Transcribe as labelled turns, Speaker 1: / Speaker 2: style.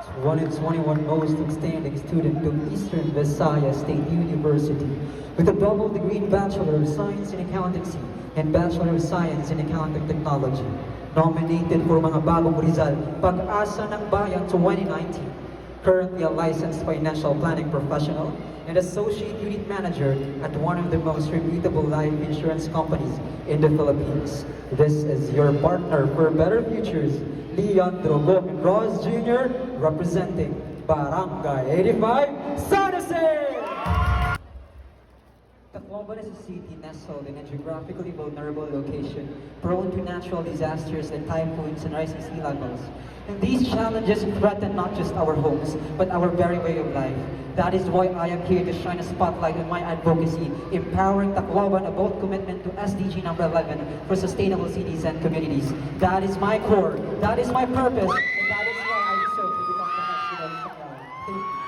Speaker 1: 2021 most outstanding student to Eastern Visayas State University with a double degree in Bachelor of Science in Accountancy and Bachelor of Science in Accounting Technology. Nominated for mga bagong Rizal, Pag-asa ng Bayan 2019. Currently a licensed financial planning professional and associate unit manager at one of the most reputable life insurance companies in the Philippines. This is your partner for better futures, Leandro Gomez Jr., representing Barangay 85, San Jose! Tacloban is a city nestled in a geographically vulnerable location, prone to natural disasters like typhoons and rising sea levels. And these challenges threaten not just our homes, but our very way of life. That is why I am here to shine a spotlight on my advocacy, empowering Tacloban about commitment to SDG number 11 for sustainable cities and communities. That is my core, that is my purpose, and that is why I deserve to become the next Leader of Tacloban. Thank you.